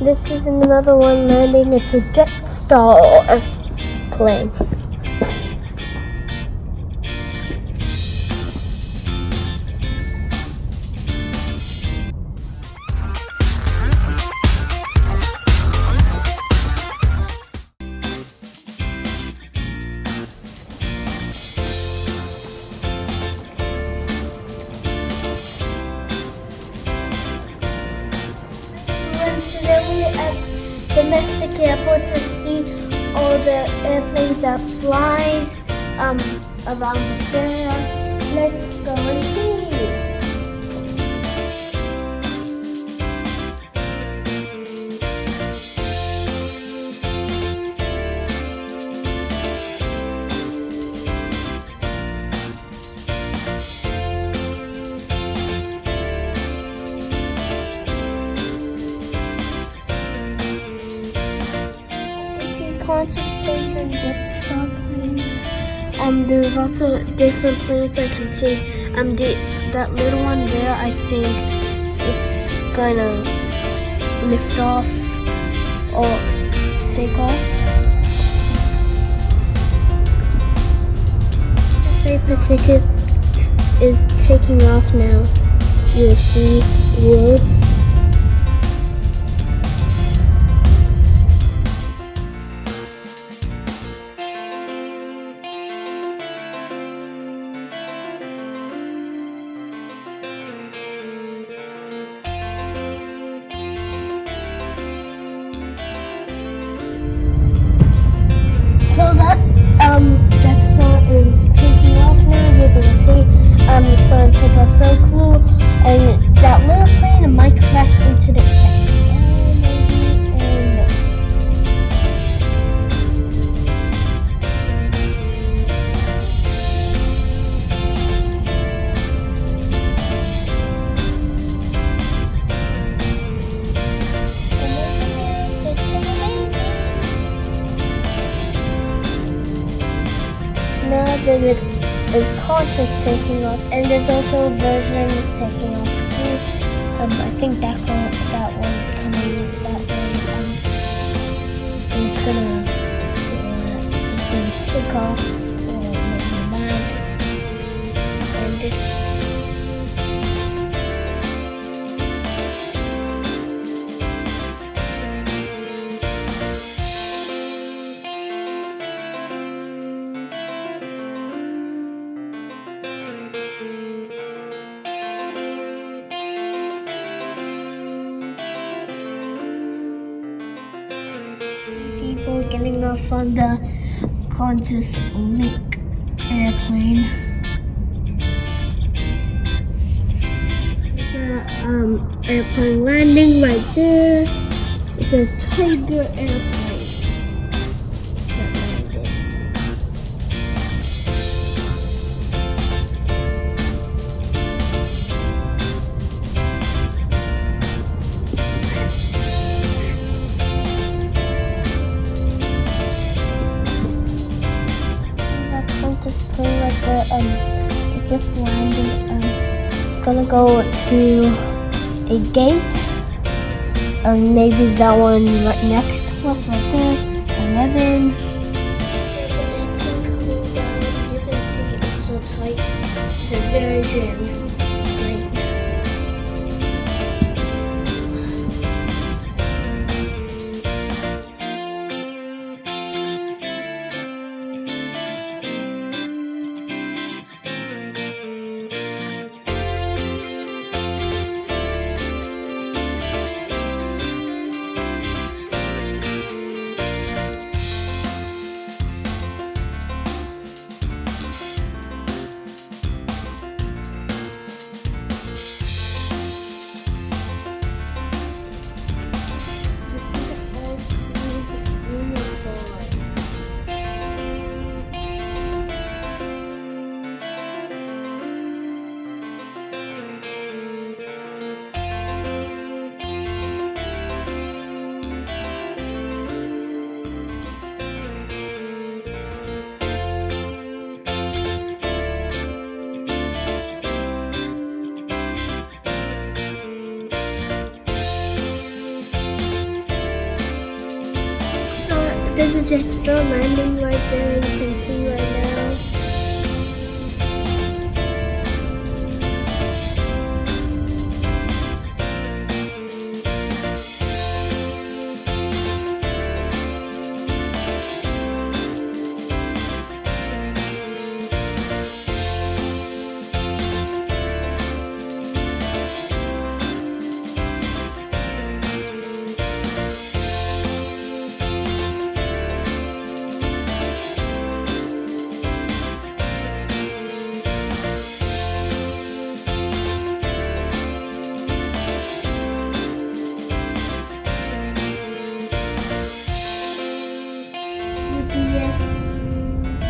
This is another one landing. It's a Jetstar plane. Today we're at domestic airport to see all the airplanes that flies around this area. Let's go and see. Qantas planes and Jetstar planes. There's lots of different planes I can see. That little one there, I think it's gonna lift off or take off. The Pacific is taking off now. You'll see road. So that Jetstar is taking off now. You're gonna see it's gonna take us so cool, and that little plane might crash into the now there's a Qantas taking off, and there's also a version taking off too. I think that one coming that way is gonna take off or maybe land. And people getting off on the Qantas Link airplane. There's an airplane landing right there. It's a Tiger airplane that landed. Just play like it just landed. It's gonna go to a gate. Maybe that one right next to us, right there. 11. There's an airplane coming down. You can see it's so tight. The version right now. there's a jet star landing right there, you can see right now.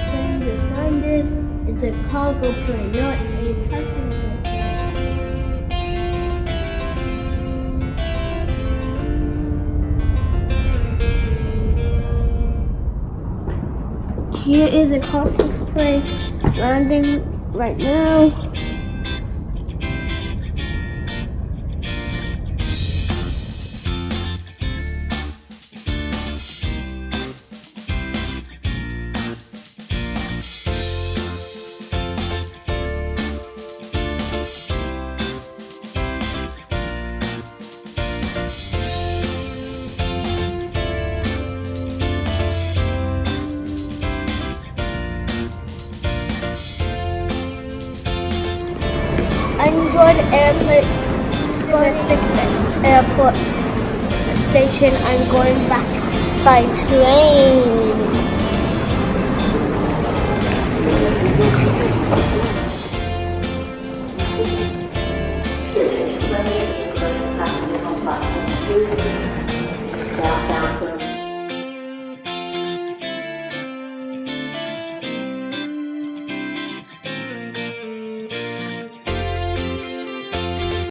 Plane descended. It's a cargo plane, not a passenger plane. Here is a Qantas plane landing right now. I enjoyed domestic airport station. I'm going back by train.